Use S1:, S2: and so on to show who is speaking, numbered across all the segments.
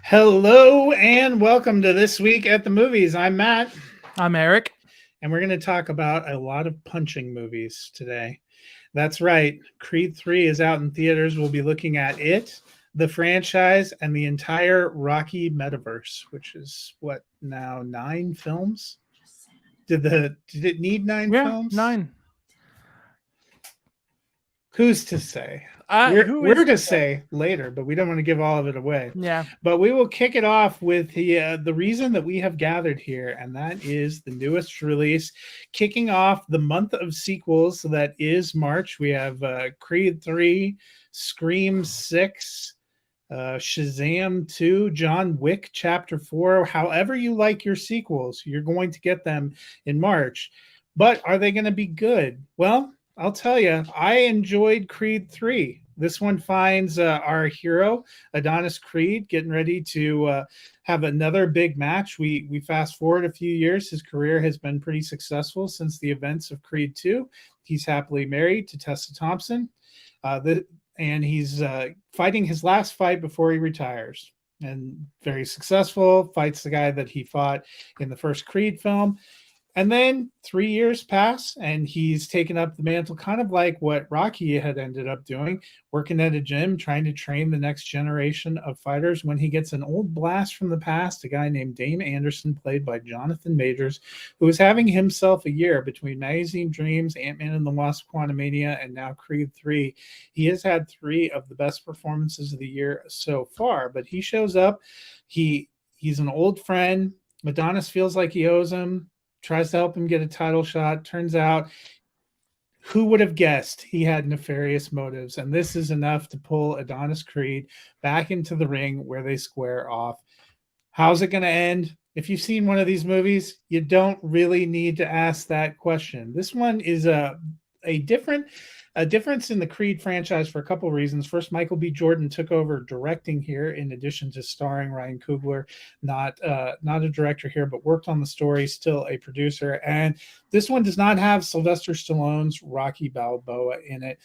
S1: Hello and welcome to This Week at the Movies. I'm Matt,
S2: I'm Eric.
S1: and we're going to talk about a lot of punching movies today. That's right, Creed 3 is out in theaters. We'll be looking at it, the franchise, and the entire Rocky metaverse, which is what now 9 films? Did it need 9 films?
S2: 9.
S1: Who's to say? We're
S2: Who
S1: we're
S2: is
S1: to
S2: to say?
S1: say later, but we don't want to give all of it away.
S2: Yeah.
S1: But we will kick it off with the reason that we have gathered here, and that is the newest release, kicking off the month of sequels. That is March. We have Creed 3, Scream 6, Shazam 2, John Wick Chapter 4. However you like your sequels, you're going to get them in March. But are they going to be good? Well, I'll tell you, I enjoyed Creed 3. This one finds our hero, Adonis Creed, getting ready to have another big match. We fast forward a few years. His career has been pretty successful since the events of Creed 2. He's happily married to Tessa Thompson. And he's fighting his last fight before he retires. And very successful, fights the guy that he fought in the first Creed film. And then 3 years pass, and he's taken up the mantle, kind of like what Rocky had ended up doing, working at a gym, trying to train the next generation of fighters. When he gets an old blast from the past, a guy named Dame Anderson, played by Jonathan Majors, who is having himself a year between Magazine Dreams, Ant-Man and the Wasp: Quantumania, and now Creed 3. He has had 3 of the best performances of the year so far, but he shows up. He's an old friend. Adonis feels like he owes him, tries to help him get a title shot. Turns out, who would have guessed he had nefarious motives? And this is enough to pull Adonis Creed back into the ring where they square off. How's it going to end? If you've seen one of these movies, you don't really need to ask that question. This one is a difference in the Creed franchise for a couple of reasons. First, Michael B. Jordan took over directing here, in addition to starring Ryan Coogler, not a director here, but worked on the story, still a producer. And this one does not have Sylvester Stallone's Rocky Balboa in it.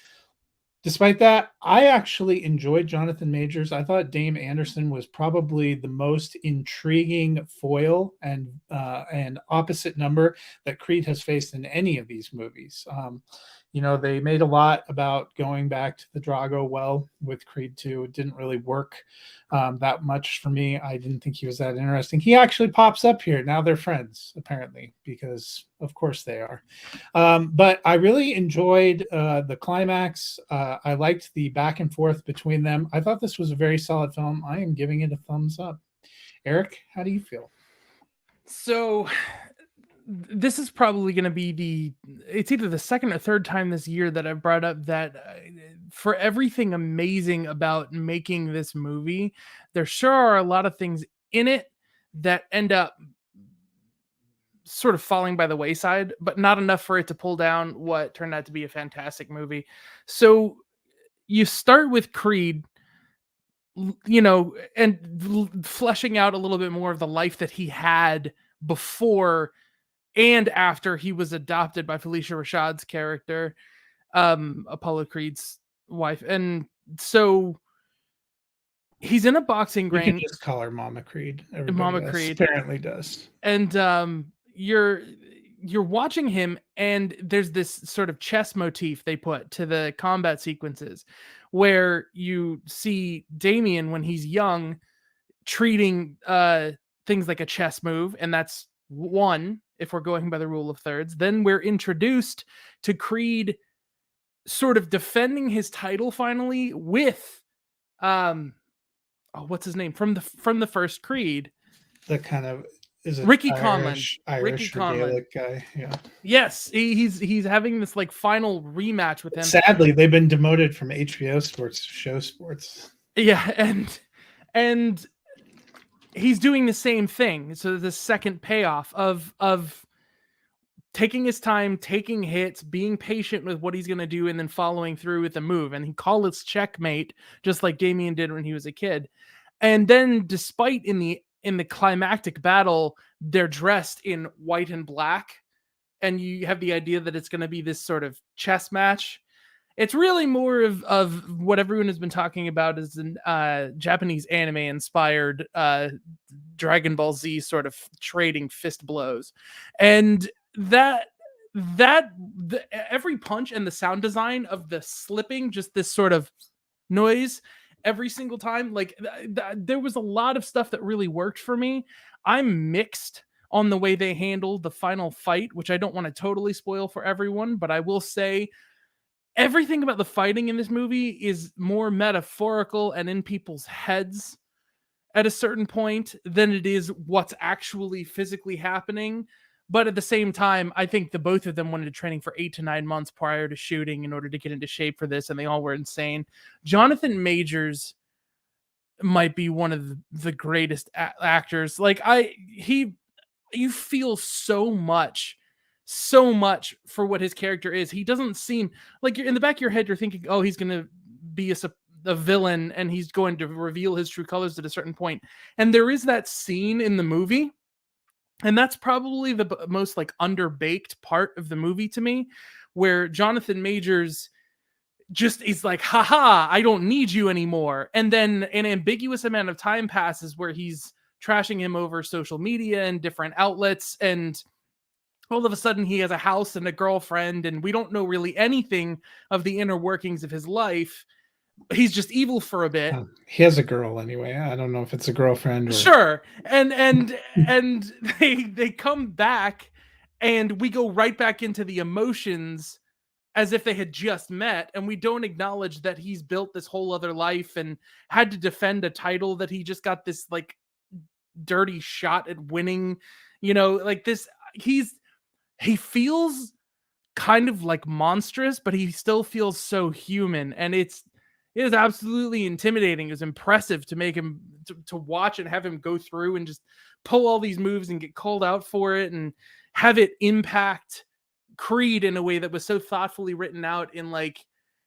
S1: Despite that, I actually enjoyed Jonathan Majors. I thought Dame Anderson was probably the most intriguing foil and opposite number that Creed has faced in any of these movies. They made a lot about going back to the Drago well with Creed 2. It didn't really work that much for me. I didn't think he was that interesting. He actually pops up here. Now they're friends, apparently, because of course they are. But I really enjoyed the climax. I liked the back and forth between them. I thought this was a very solid film. I am giving it a thumbs up. Eric, how do you feel?
S2: So this is probably going to be it's either the second or third time this year that I've brought up that for everything amazing about making this movie, there sure are a lot of things in it that end up sort of falling by the wayside, but not enough for it to pull down what turned out to be a fantastic movie. So you start with Creed, and fleshing out a little bit more of the life that he had before and after he was adopted by Felicia Rashad's character, Apollo Creed's wife. And so he's in a boxing
S1: You can
S2: ring.
S1: just call her Mama Creed.
S2: Mama
S1: Everybody
S2: Creed
S1: apparently does.
S2: And you're watching him, and there's this sort of chess motif they put to the combat sequences where you see Damien when he's young treating things like a chess move, and that's one if we're going by the rule of thirds. Then we're introduced to Creed sort of defending his title finally with what's his name from the first Creed,
S1: The kind of is it
S2: Ricky
S1: Irish
S2: Ricky
S1: or
S2: Conlan.
S1: Gaelic guy? Yeah.
S2: Yes, he's having this like final rematch with him.
S1: Sadly, they've been demoted from HBO Sports to Show Sports.
S2: Yeah, and he's doing the same thing. So the second payoff of taking his time, taking hits, being patient with what he's going to do, and then following through with the move. And he called it checkmate, just like Damien did when he was a kid. And then, despite in the climactic battle, they're dressed in white and black, and you have the idea that it's going to be this sort of chess match. it's really more of what everyone has been talking about as an Japanese anime inspired Dragon Ball Z sort of trading fist blows, and that every punch and the sound design of the slipping, just this sort of noise every single time, like there was a lot of stuff that really worked for me. I'm mixed on the way they handled the final fight, which I don't want to totally spoil for everyone, but I will say everything about the fighting in this movie is more metaphorical and in people's heads at a certain point than it is what's actually physically happening. But at the same time, I think the both of them went into training for 8 to 9 months prior to shooting in order to get into shape for this, and they all were insane. Jonathan Majors might be one of the greatest actors. Like you feel so much for what his character is. He doesn't seem like, you're in the back of your head, you're thinking, oh, he's going to be a villain and he's going to reveal his true colors at a certain point. And there is that scene in the movie, and that's probably the most like underbaked part of the movie to me, where Jonathan Majors just is like, haha, I don't need you anymore. And then an ambiguous amount of time passes where he's trashing him over social media and different outlets, and all of a sudden he has a house and a girlfriend, and we don't know really anything of the inner workings of his life. He's just evil for a bit.
S1: He has a girl anyway. I don't know if it's a girlfriend or
S2: sure. And they come back, and we go right back into the emotions as if they had just met, and we don't acknowledge that he's built this whole other life and had to defend a title that he just got this like dirty shot at winning, like this. He feels kind of like monstrous, but he still feels so human, and it is absolutely intimidating. It's impressive to make him to watch and have him go through and just pull all these moves and get called out for it, and have it impact Creed in a way that was so thoughtfully written out, in like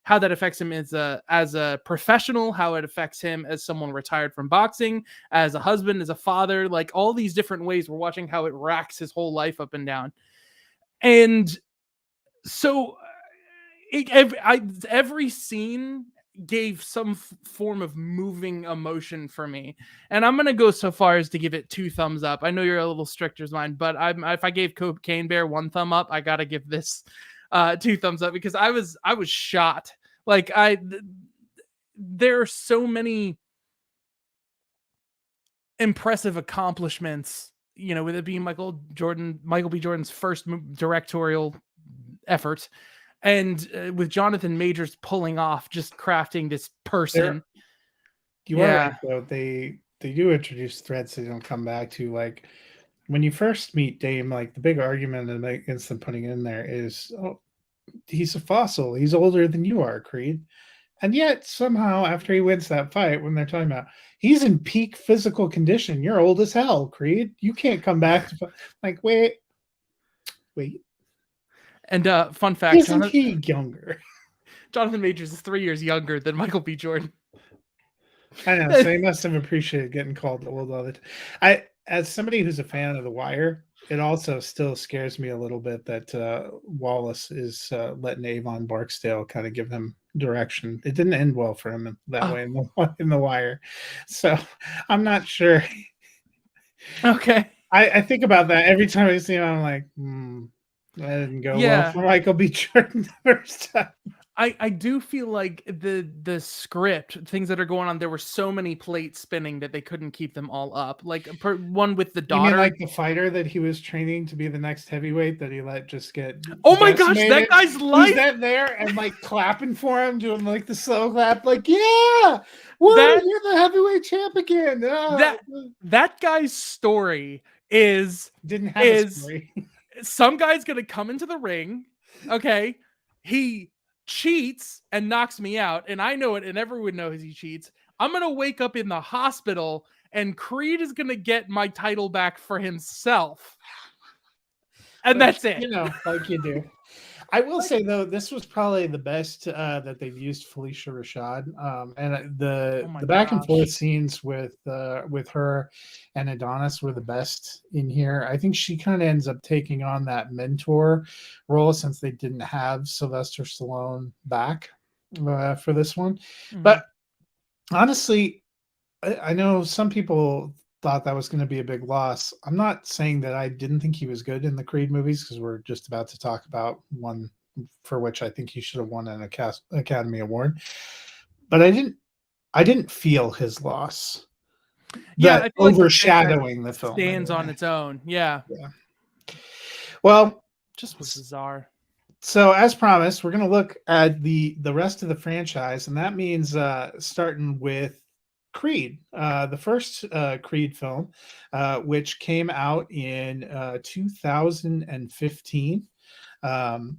S2: how that affects him as a professional, how it affects him as someone retired from boxing, as a husband, as a father, like all these different ways we're watching how it racks his whole life up and down. And so every scene gave some form of moving emotion for me, and I'm gonna go so far as to give it 2 thumbs up. I know you're a little stricter as mine, but if I gave Cocaine Bear 1 thumb up, I gotta give this 2 thumbs up, because I was shot. Like there are so many impressive accomplishments, with it being Michael B. Jordan's first directorial effort, and with Jonathan Majors pulling off just crafting this person.
S1: You are right, though. They do introduce threads they don't come back to. Like when you first meet Dame, like the big argument against them putting in there is, oh, he's a fossil. He's older than you are, Creed. And yet somehow after he wins that fight, when they're talking about he's in peak physical condition, you're old as hell, Creed. You can't come back to like wait.
S2: And fun fact,
S1: isn't he younger?
S2: Jonathan Majors is 3 years younger than Michael B. Jordan.
S1: I know, so he must have appreciated getting called old all the time. As somebody who's a fan of The Wire, it also still scares me a little bit that Wallace is letting Avon Barksdale kind of give him direction. It didn't end well for him that way in the Wire, so I'm not sure.
S2: Okay,
S1: I think about that every time I see him. I'm like, that didn't go well for Michael B. Jordan the first time.
S2: I do feel like the script, things that are going on, there were so many plates spinning that they couldn't keep them all up. Like one with the daughter.
S1: You mean like the fighter that he was training to be the next heavyweight that he let just get
S2: oh my gosh, that guy's life!
S1: Who's that there and like clapping for him, doing like the slow clap, like yeah, whoa, you're the heavyweight champ again. Oh.
S2: That guy's story
S1: didn't have a story.
S2: Some guy's gonna come into the ring, okay? He cheats and knocks me out, and I know it, and everyone knows he cheats. I'm gonna wake up in the hospital, and Creed is gonna get my title back for himself, and that's it.
S1: Like you do. I will say though, this was probably the best that they've used Felicia Rashad, and the back and forth scenes with her and Adonis were the best in here. I think she kind of ends up taking on that mentor role since they didn't have Sylvester Stallone back. for this one.
S2: Mhm.
S1: But honestly, I know some people thought that was going to be a big loss. I'm not saying that I didn't think he was good in the Creed movies, because we're just about to talk about one for which I think he should have won an Academy Award. But I didn't feel his loss
S2: Yeah,
S1: that
S2: I feel like the franchise
S1: overshadowing the film
S2: stands on
S1: anyway.
S2: its own. Yeah,
S1: Yeah. Well,
S2: just was bizarre.
S1: so as promised, we're going to look at the rest of the franchise, and that means starting with Creed, the first Creed film, which came out in 2015. Um,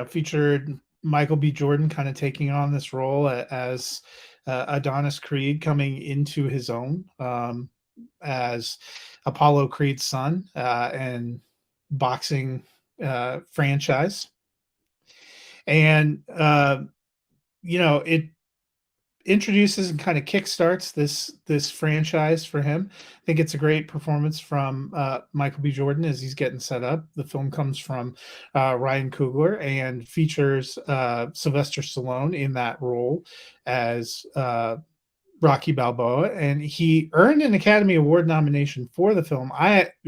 S1: featured Michael B. Jordan kind of taking on this role as Adonis Creed, coming into his own as Apollo Creed's son, and boxing franchise. And it introduces and kind of kickstarts this franchise for him. I think it's a great performance from Michael B. Jordan as he's getting set up. The film comes from Ryan Coogler and features Sylvester Stallone in that role as Rocky Balboa, and he earned an Academy Award nomination for the film.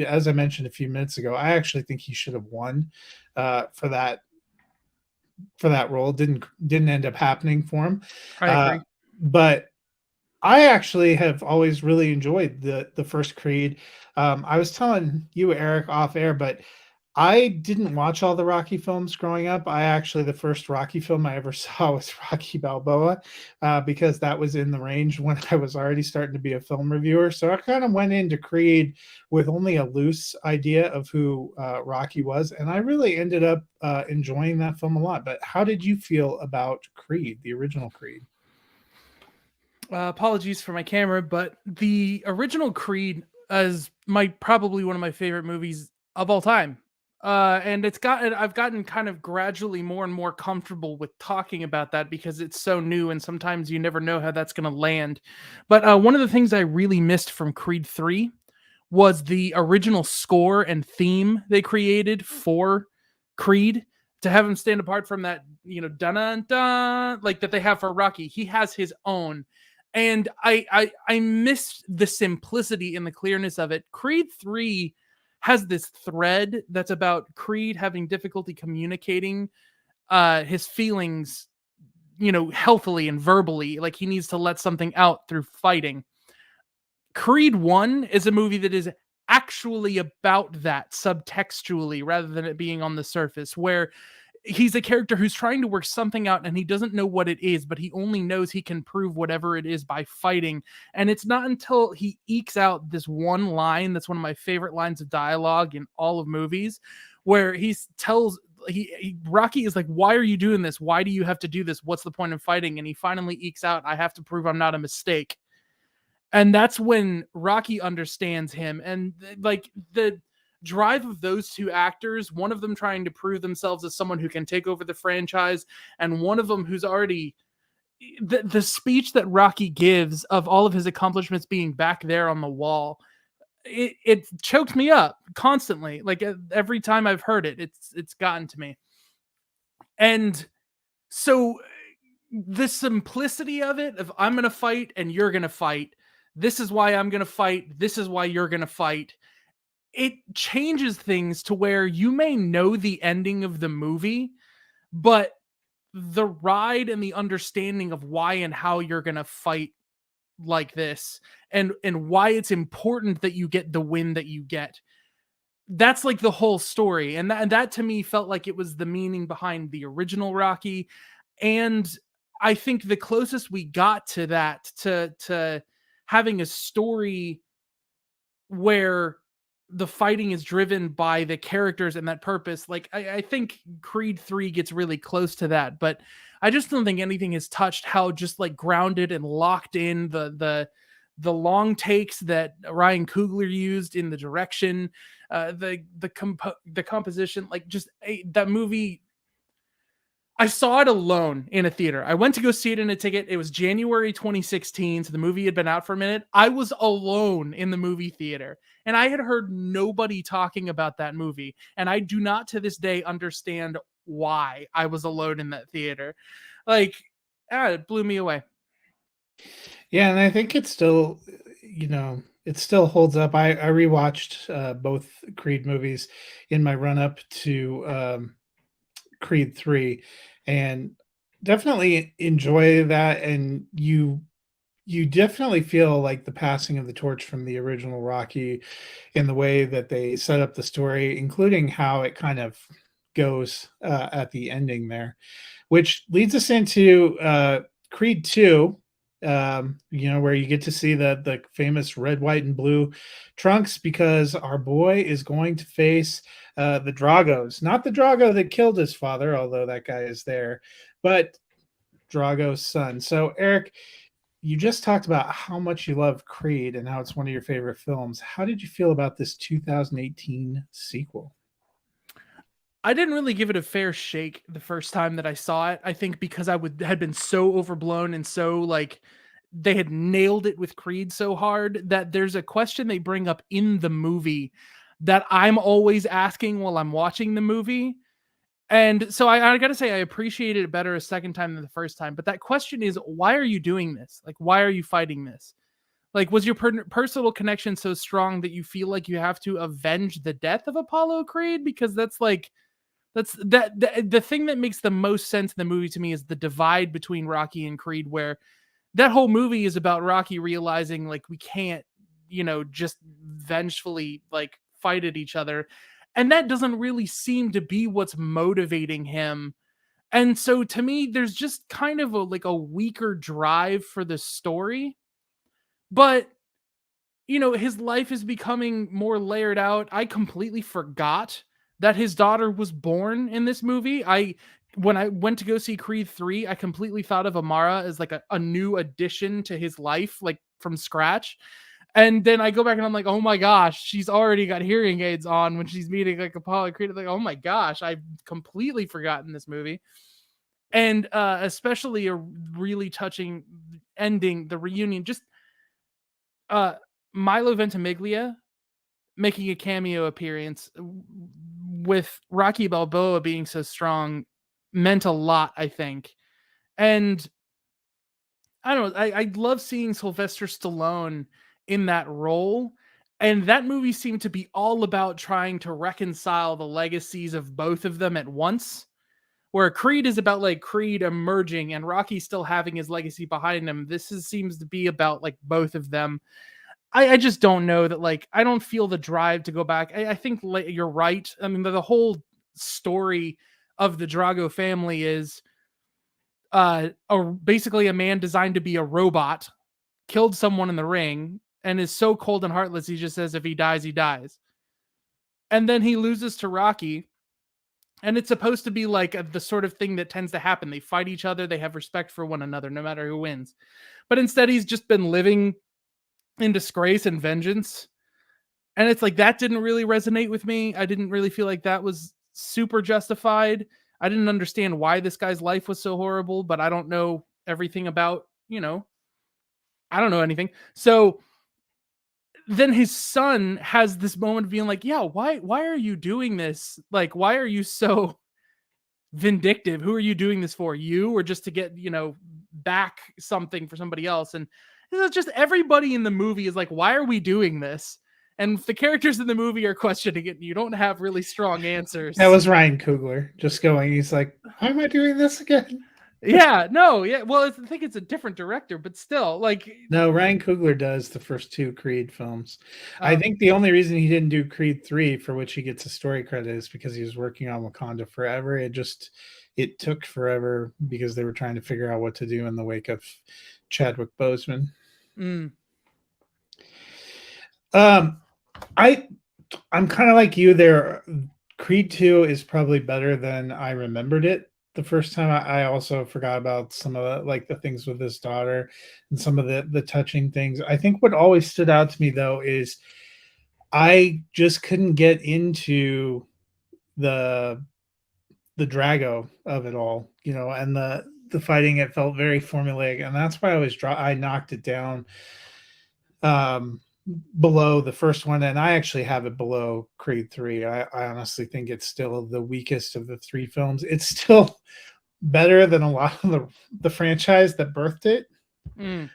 S1: As I mentioned a few minutes ago, I actually think he should have won for that role. Didn't end up happening for him.
S2: I
S1: Uh,
S2: agree.
S1: but I actually have always really enjoyed the first Creed. I was telling you, Eric, off air, but I didn't watch all the Rocky films growing up. The first Rocky film I ever saw was Rocky Balboa, because that was in the range when I was already starting to be a film reviewer. So I kind of went into Creed with only a loose idea of who Rocky was, and I really ended up enjoying that film a lot. But how did you feel about Creed, the original Creed?
S2: Apologies for my camera, but the original Creed is probably one of my favorite movies of all time. And I've gotten kind of gradually more and more comfortable with talking about that because it's so new and sometimes you never know how that's going to land. But one of the things I really missed from Creed 3 was the original score and theme they created for Creed. To have him stand apart from that, dun dun, like that they have for Rocky. He has his own. And I missed the simplicity and the clearness of it. Creed 3 has this thread that's about Creed having difficulty communicating his feelings, healthily and verbally. Like he needs to let something out through fighting. Creed 1 is a movie that is actually about that subtextually rather than it being on the surface, where he's a character who's trying to work something out and he doesn't know what it is, but he only knows he can prove whatever it is by fighting. And it's not until he ekes out this one line that's one of my favorite lines of dialogue in all of movies, where he tells Rocky is like, "Why are you doing this? Why do you have to do this? What's the point of fighting?" And he finally ekes out, "I have to prove I'm not a mistake." And that's when Rocky understands him. And like the drive of those two actors, one of them trying to prove themselves as someone who can take over the franchise, and one of them who's already the speech that Rocky gives of all of his accomplishments being back there on the wall. It chokes me up constantly. Like every time I've heard it, it's gotten to me. And so the simplicity of it, of I'm gonna fight and you're gonna fight, this is why I'm gonna fight, this is why you're gonna fight, it changes things to where you may know the ending of the movie, but the ride and the understanding of why and how you're gonna fight like this, and why it's important that you get the win that you get, that's like the whole story. And that to me felt like it was the meaning behind the original Rocky. And I think the closest we got to that, to having a story where the fighting is driven by the characters and that purpose, like I think Creed 3 gets really close to that. But I just don't think anything has touched how just like grounded and locked in the long takes that Ryan Coogler used in the direction, the composition, like just that movie. I saw it alone in a theater. I went to go see it in a ticket. It was January 2016, so the movie had been out for a minute. I was alone in the movie theater, and I had heard nobody talking about that movie. And I do not to this day understand why I was alone in that theater. Like, it blew me away.
S1: Yeah, and I think it's still, it still holds up. I rewatched both Creed movies in my run up to Creed 3, and definitely enjoy that. And you definitely feel like the passing of the torch from the original Rocky in the way that they set up the story, including how it kind of goes at the ending there, which leads us into Creed 2, where you get to see the famous red, white, and blue trunks, because our boy is going to face the Dragos. Not the Drago that killed his father, although that guy is there, but Drago's son. So, Eric, you just talked about how much you love Creed and how it's one of your favorite films. How did you feel about this 2018 sequel?
S2: I didn't really give it a fair shake the first time that I saw it. I think because had been so overblown and so like they had nailed it with Creed so hard that there's a question they bring up in the movie that I'm always asking while I'm watching the movie. And so I got to say, I appreciated it better a second time than the first time. But that question is, why are you doing this? Like, why are you fighting this? Like, was your personal connection so strong that you feel like you have to avenge the death of Apollo Creed? Because that's like, the thing that makes the most sense in the movie to me is the divide between Rocky and Creed, where that whole movie is about Rocky realizing like we can't, just vengefully like fight at each other. And that doesn't really seem to be what's motivating him. And so to me, there's just kind of a weaker drive for the story. But his life is becoming more layered out. I completely forgot that his daughter was born in this movie. When I went to go see Creed 3, I completely thought of Amara as like a new addition to his life, like from scratch. And then I go back and I'm like, oh my gosh, she's already got hearing aids on when she's meeting like Apollo Creed. Like, oh my gosh, I've completely forgotten this movie. And especially a really touching ending, the reunion. Just uh Milo Ventimiglia making a cameo appearance with Rocky Balboa being so strong meant a lot, I think. And I don't know, I love seeing Sylvester Stallone in that role. And that movie seemed to be all about trying to reconcile the legacies of both of them at once. Where Creed is about like Creed emerging and Rocky still having his legacy behind him. Seems to be about like both of them. I just don't know that, like, I don't feel the drive to go back. I think you're right. I mean, the whole story of the Drago family is basically a man designed to be a robot, killed someone in the ring, and is so cold and heartless, he just says if he dies, he dies. And then he loses to Rocky. And it's supposed to be like the sort of thing that tends to happen. They fight each other, they have respect for one another, no matter who wins. But instead, he's just been living in disgrace and vengeance. And it's like that didn't really resonate with me. I didn't really feel like that was super justified. I didn't understand why this guy's life was so horrible, but I don't know everything about, I don't know anything. So then his son has this moment of being like, yeah, why are you doing this? Like, why are you so vindictive? Who are you doing this for? You, or just to get, back something for somebody else? And it's just everybody in the movie is like, why are we doing this? And if the characters in the movie are questioning it, you don't have really strong answers.
S1: That was Ryan Coogler just going, he's like, why am I doing this again?
S2: Yeah, no, yeah. Well, I think it's a different director, but still, like,
S1: No, Ryan Coogler does the first two Creed films. I think the only reason he didn't do Creed 3, for which he gets a story credit, is because he was working on Wakanda Forever. It took forever because they were trying to figure out what to do in the wake of Chadwick Boseman. I'm kind of like you there. Creed 2 is probably better than I remembered it the first time. I also forgot about some of the things with his daughter and some of the touching things. I think what always stood out to me though is I just couldn't get into the Drago of it all, and the fighting. It felt very formulaic, and that's why I knocked it down below the first one, and I actually have it below Creed 3. I honestly think it's still the weakest of the three films. It's still better than a lot of the franchise that birthed it.
S2: Mm.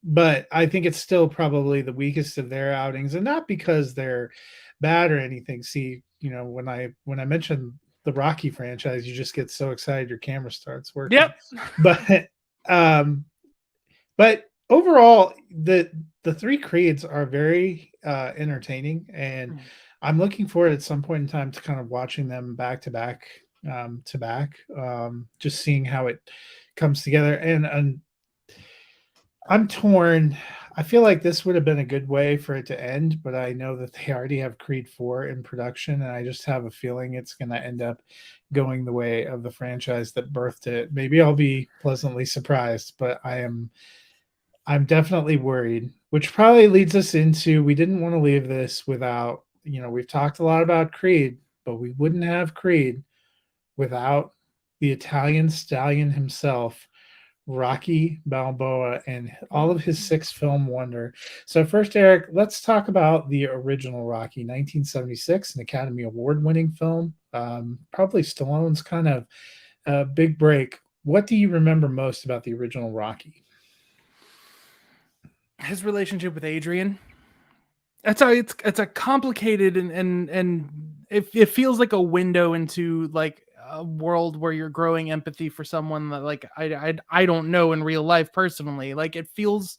S1: But I think it's still probably the weakest of their outings, and not because they're bad or anything. See, when I mentioned the Rocky franchise, you just get so excited your camera starts working.
S2: Yep.
S1: But um, but overall, the three creeds are very entertaining, and I'm looking forward at some point in time to kind of watching them back to back, just seeing how it comes together. And I'm torn. I feel like this would have been a good way for it to end, but I know that they already have Creed 4 in production, and I just have a feeling it's going to end up going the way of the franchise that birthed it. Maybe I'll be pleasantly surprised, but I'm definitely worried, which probably leads us into, we didn't want to leave this without, we've talked a lot about Creed, but we wouldn't have Creed without the Italian stallion himself, Rocky Balboa, and all of his 6-film wonder. So first, Eric, let's talk about the original Rocky, 1976, an Academy Award winning film. Probably Stallone's kind of big break. What do you remember most about the original Rocky?
S2: His relationship with Adrian. That's how it's a complicated and it feels like a window into like a world where you're growing empathy for someone that like I don't know in real life personally. Like it feels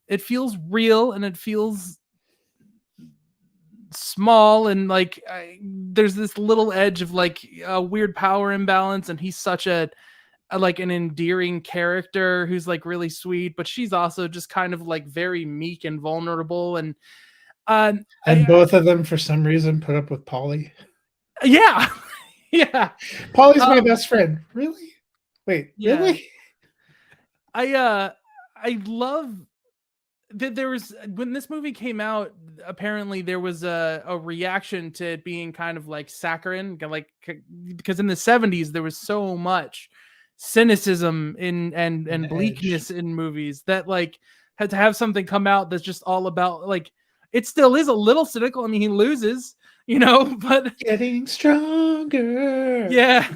S2: real, and it feels small, and like there's this little edge of like a weird power imbalance, and he's such a like an endearing character who's like really sweet, but she's also just kind of like very meek and vulnerable. And
S1: both of them, for some reason, put up with Paulie.
S2: Yeah. Yeah.
S1: Paulie's my best friend. Really? Wait,
S2: yeah.
S1: Really?
S2: I love that there was, when this movie came out, apparently there was a reaction to it being kind of like saccharine, like because in the 70s there was so much cynicism and bleakness in movies that like had to have something come out that's just all about like, it still is a little cynical. I mean, he loses, but
S1: getting stronger.
S2: Yeah.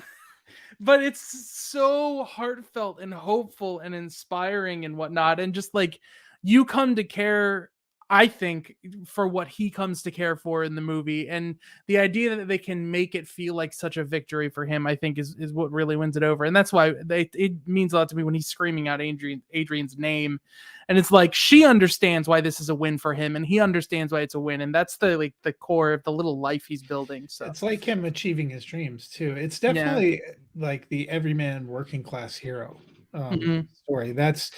S2: But it's so heartfelt and hopeful and inspiring and whatnot. And just like you come to care, I think, for what he comes to care for in the movie. And the idea that they can make it feel like such a victory for him, I think is what really wins it over. And that's why it means a lot to me when he's screaming out Adrian's name. And it's like, she understands why this is a win for him, and he understands why it's a win. And that's the core of the little life he's building. So
S1: it's like him achieving his dreams too. It's definitely like the everyman working class hero story. That's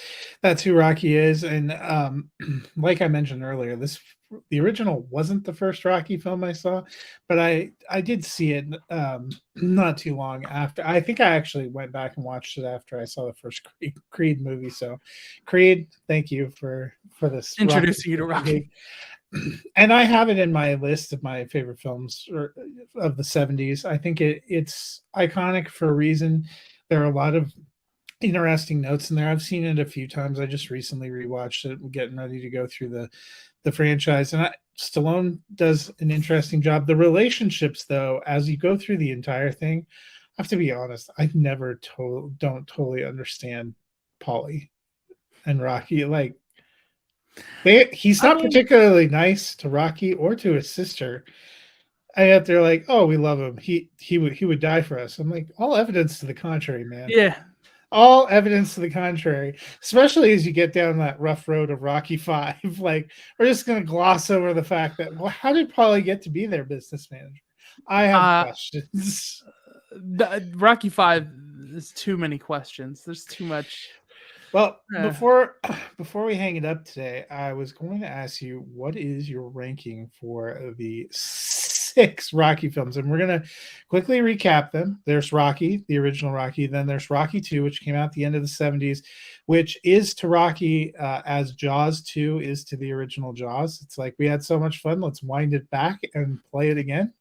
S1: who Rocky is. And like I mentioned earlier, the original wasn't the first Rocky film I saw, but I did see it not too long after. I think I actually went back and watched it after I saw the first Creed movie. So Creed, thank you for this
S2: introducing you to Rocky.
S1: And I have it in my list of my favorite films of the 70s. I think it's iconic for a reason. There are a lot of interesting notes in there. I've seen it a few times. I just recently rewatched it, getting ready to go through the franchise. And Stallone does an interesting job. The relationships, though, as you go through the entire thing, I have to be honest, I never don't totally understand Paulie and Rocky. Like, he's not particularly nice to Rocky or to his sister. And yet they're like, "Oh, we love him. He would die for us." I'm like, all evidence to the contrary, man.
S2: Yeah.
S1: All evidence to the contrary, especially as you get down that rough road of Rocky 5. Like, we're just going to gloss over the fact that, well, how did Paulie get to be their business manager? I have questions.
S2: Rocky 5 is too many questions. There's too much.
S1: Well, before we hang it up today, I was going to ask you, what is your ranking for the 6 Rocky films? And we're going to quickly recap them. There's Rocky, the original Rocky. Then there's Rocky 2, which came out at the end of the 70s, which is to Rocky as Jaws 2 is to the original Jaws. It's like, we had so much fun. Let's wind it back and play it again.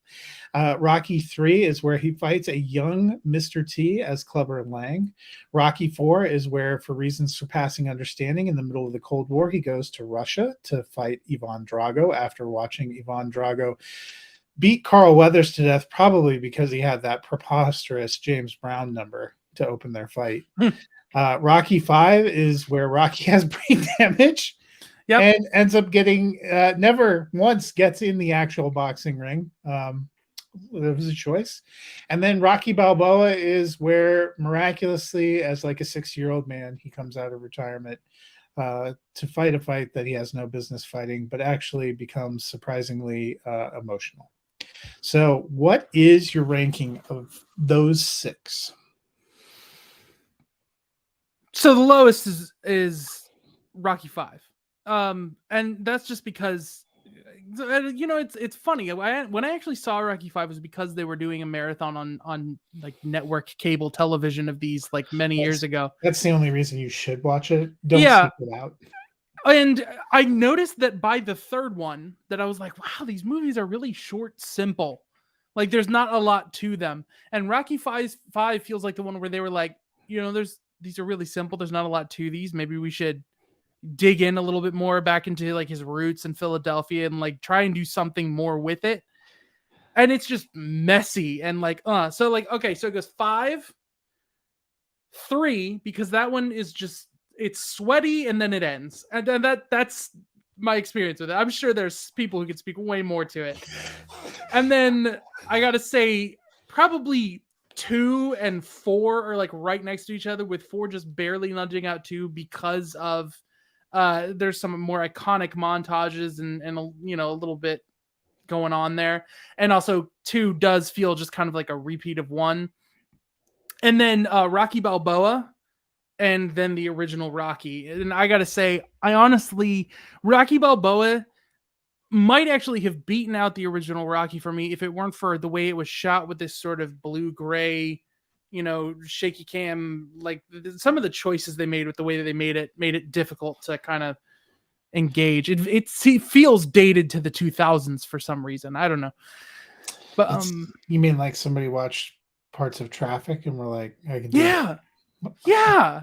S1: Rocky 3 is where he fights a young Mr. T as Clubber Lang. Rocky 4 is where, for reasons surpassing understanding, in the middle of the Cold War, he goes to Russia to fight Ivan Drago after watching Ivan Drago beat Carl Weathers to death, probably because he had that preposterous James Brown number to open their fight. Rocky 5 is where Rocky has brain damage.
S2: Yep.
S1: And ends up getting never once gets in the actual boxing ring. It was a choice. And then Rocky Balboa is where miraculously, as like a 6-year-old man, he comes out of retirement to fight a fight that he has no business fighting, but actually becomes surprisingly emotional. So, what is your ranking of those 6?
S2: So the lowest is Rocky 5. And that's just because it's funny. When I actually saw Rocky 5 was because they were doing a marathon on like network cable television of these like many years ago.
S1: That's the only reason you should watch it. Don't seek it out.
S2: And I noticed that by the third one that I was like, wow, these movies are really short, simple. Like there's not a lot to them. And Rocky 5 feels like the one where they were like, these are really simple. There's not a lot to these. Maybe we should dig in a little bit more back into like his roots in Philadelphia and like try and do something more with it. And it's just messy and like, so like, okay, so it goes 5, 3, because that one is just, it's sweaty and then it ends. And then that's my experience with it. I'm sure there's people who can speak way more to it. And then I got to say probably 2 and 4 are like right next to each other, with 4 just barely nudging out 2 because of there's some more iconic montages and a little bit going on there. And also 2 does feel just kind of like a repeat of 1. And then Rocky Balboa and then the original Rocky. And I got to say, I honestly, Rocky Balboa might actually have beaten out the original Rocky for me if it weren't for the way it was shot with this sort of blue-gray, shaky cam. Like some of the choices they made with the way that they made it difficult to kind of engage. It feels dated to the 2000s for some reason. I don't know. But
S1: you mean like somebody watched parts of Traffic and were like, I can do
S2: yeah. Yeah.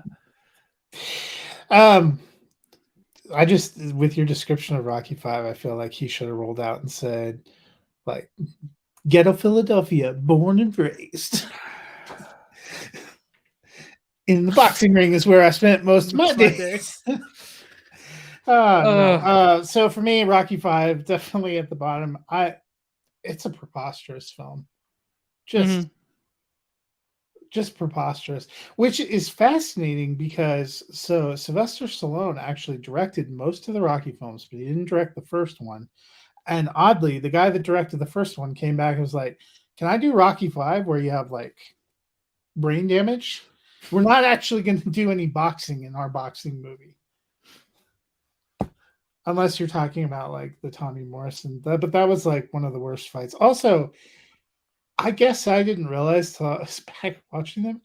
S1: I just, with your description of Rocky 5, I feel like he should have rolled out and said, like, ghetto Philadelphia, born and raised. In the boxing ring is where I spent most of my days. No. So for me, Rocky 5, definitely at the bottom. It's a preposterous film. Just preposterous, which is fascinating because Sylvester Stallone actually directed most of the Rocky films, but he didn't direct the first one. And oddly, the guy that directed the first one came back and was like, can I do Rocky 5 where you have like brain damage? We're not actually going to do any boxing in our boxing movie. Unless you're talking about like the Tommy Morrison, but that was like one of the worst fights. Also, I guess I didn't realize till I was back watching them,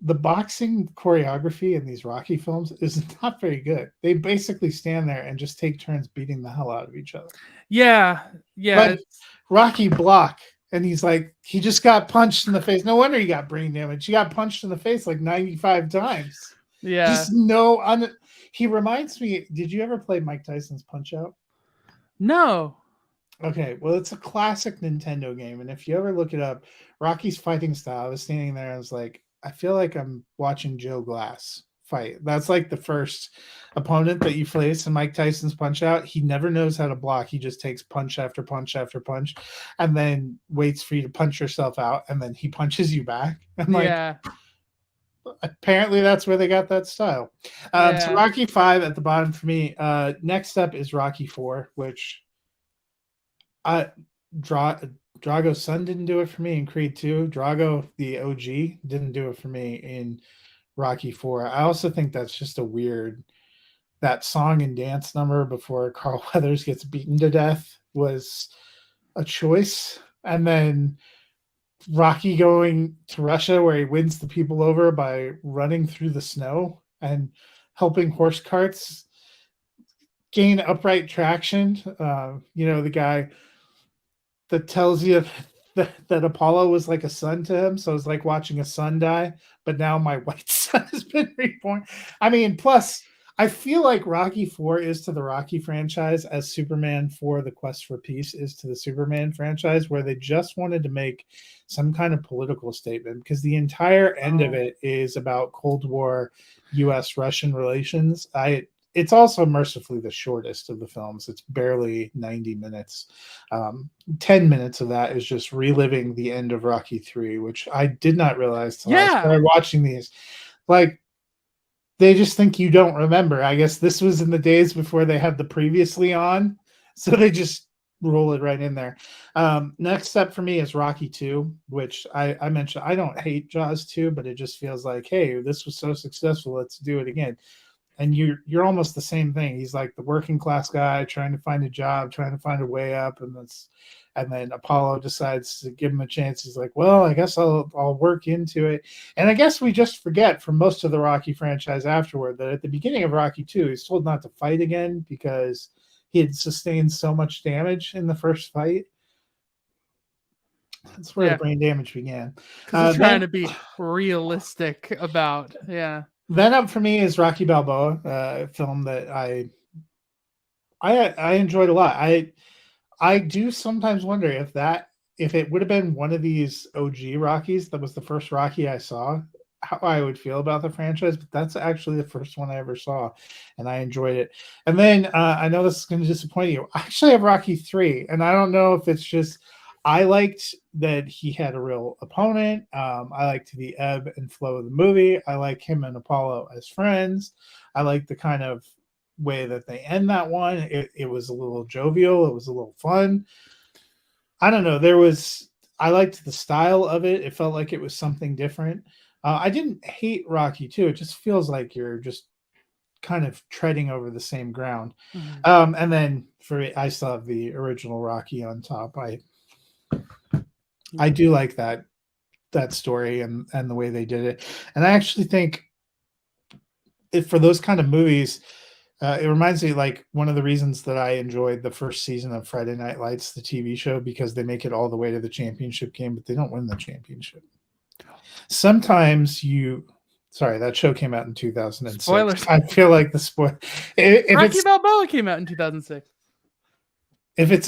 S1: the boxing choreography in these Rocky films is not very good. They basically stand there and just take turns beating the hell out of each other.
S2: Yeah.
S1: But Rocky block, and he's like, he just got punched in the face. No wonder he got brain damage. He got punched in the face like 95 times.
S2: Yeah.
S1: Just he reminds me, did you ever play Mike Tyson's Punch-Out?
S2: No.
S1: Okay, well, it's a classic Nintendo game, and if you ever look it up, Rocky's fighting style, I was standing there and I was like, I feel like I'm watching Joe Glass fight. That's like the first opponent that you face in Mike Tyson's Punch-Out. He never knows how to block. He just takes punch after punch after punch and then waits for you to punch yourself out, and then he punches you back. I'm like, apparently that's where they got that style. So Rocky 5 at the bottom for me. Next up is Rocky 4, which Drago's son didn't do it for me in Creed 2. Drago, the OG, didn't do it for me in Rocky 4. I also think that's just a weird, that song and dance number before Carl Weathers gets beaten to death was a choice. And then Rocky going to Russia where he wins the people over by running through the snow and helping horse carts gain upright traction. The guy that tells you that Apollo was like a son to him. So it's like watching a son die, but now my white son has been reborn. I mean, plus I feel like Rocky 4 is to the Rocky franchise as Superman 4 The Quest for Peace is to the Superman franchise, where they just wanted to make some kind of political statement because the entire end of it is about Cold War US Russian relations. It's also mercifully the shortest of the films. It's barely 90 minutes. 10 minutes of that is just reliving the end of Rocky 3, which I did not realize till I started watching these. Like, they just think you don't remember. I guess this was in the days before they had the previously on, so they just roll it right in there. Next step for me is Rocky 2, which I mentioned. I don't hate Jaws 2, but it just feels like, hey, this was so successful, let's do it again. And you're almost the same thing. He's like the working class guy trying to find a job, trying to find a way up, and then Apollo decides to give him a chance. He's like, well, I guess I'll work into it. And I guess we just forget for most of the Rocky franchise afterward that at the beginning of Rocky 2, he's told not to fight again because he had sustained so much damage in the first fight. That's where the brain damage began.
S2: Because trying to be realistic about,
S1: Then up for me is Rocky Balboa, a film that I enjoyed a lot. I do sometimes wonder if it would have been one of these OG Rockies that was the first Rocky I saw, how I would feel about the franchise. But that's actually the first one I ever saw, and I enjoyed it. And then I know this is going to disappoint you. I actually have Rocky 3, and I don't know if it's just I liked that he had a real opponent. I liked the ebb and flow of the movie. I like him and Apollo as friends. I like the kind of way that they end that one. It was a little jovial. It was a little fun. I don't know. I liked the style of it. It felt like it was something different. I didn't hate Rocky 2. It just feels like you're just kind of treading over the same ground. And then I still have the original Rocky on top. I do like that story and the way they did it. And I actually think for those kind of movies, it reminds me like one of the reasons that I enjoyed the first season of Friday Night Lights, the TV show, because they make it all the way to the championship game, but they don't win the championship. Sometimes sorry, that show came out in 2006. Spoilers. I feel like the spoil.
S2: Rocky Balboa came out in 2006.
S1: If it's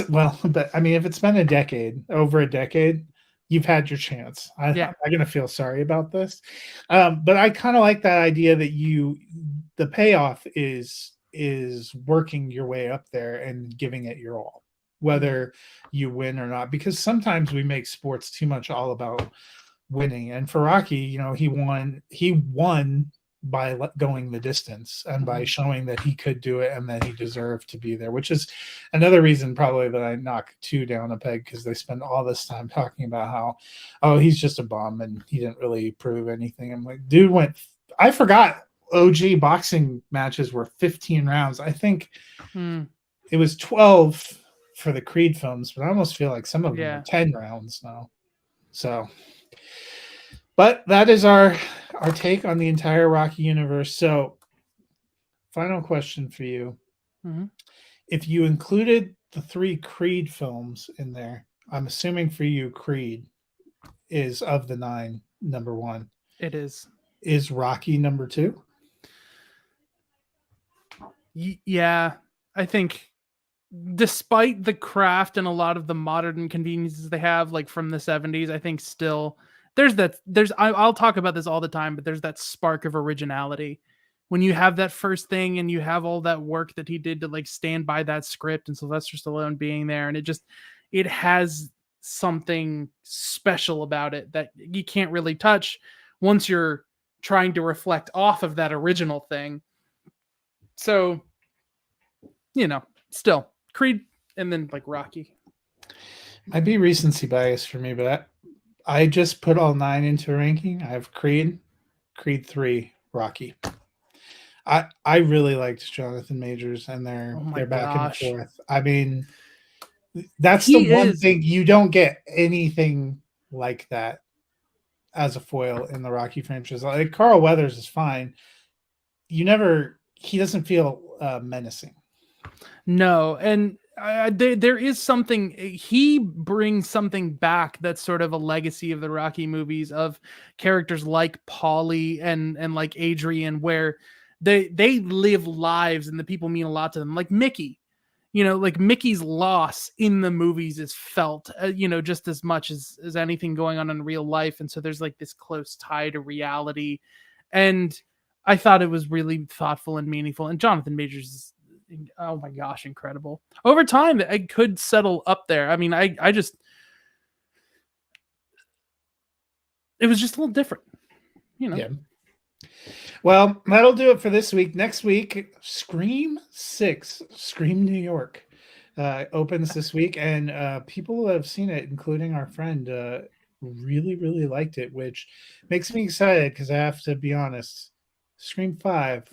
S1: been over a decade, you've had your chance. I'm going to feel sorry about this. But I kind of like that idea that the payoff is working your way up there and giving it your all, whether you win or not, because sometimes we make sports too much all about winning. And for Rocky, he won by going the distance and by showing that he could do it and that he deserved to be there, which is another reason probably that I knock 2 down a peg, because they spend all this time talking about how, he's just a bum and he didn't really prove anything. I'm like, dude I forgot OG boxing matches were 15 rounds. I think it was 12 for the Creed films, but I almost feel like some of them are 10 rounds now. So, but that is our take on the entire Rocky universe. So, final question for you. If you included the 3 Creed films in there, I'm assuming for you Creed is, of the 9, number 1.
S2: It is.
S1: Is Rocky number 2?
S2: Yeah, I think despite the craft and a lot of the modern conveniences they have, like from the 70s, I think still I'll talk about this all the time, but there's that spark of originality when you have that first thing and you have all that work that he did to like stand by that script and Sylvester Stallone being there. And it has something special about it that you can't really touch once you're trying to reflect off of that original thing. So, still Creed and then like Rocky.
S1: Might be recency bias for me, but I just put all 9 into a ranking. I have Creed 3, Rocky. I really liked Jonathan Majors and their back and forth. I mean, that's the one thing you don't get anything like that as a foil in the Rocky franchise. Like Carl Weathers is fine. He doesn't feel menacing.
S2: No, and there is something, he brings something back that's sort of a legacy of the Rocky movies, of characters like Paulie and like Adrian, where they live lives and the people mean a lot to them. Like Mickey, like Mickey's loss in the movies is felt, just as much as anything going on in real life. And so there's like this close tie to reality. And I thought it was really thoughtful and meaningful. And Jonathan Majors is, oh my gosh, incredible. Over time, it could settle up there. I mean, I just, it was just a little different,
S1: Yeah. Well, that'll do it for this week. Next week, Scream 6, Scream New York, opens this week, and people who have seen it, including our friend, really, really liked it, which makes me excited because I have to be honest, Scream 5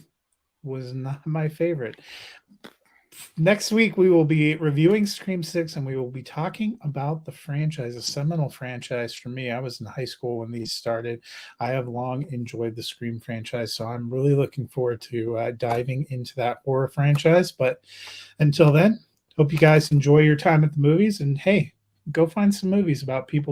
S1: was not my favorite. Next week, we will be reviewing Scream 6, and we will be talking about the franchise, a seminal franchise for me. I was in high school when these started. I have long enjoyed the Scream franchise, so I'm really looking forward to diving into that horror franchise. But until then, hope you guys enjoy your time at the movies, and hey, go find some movies about people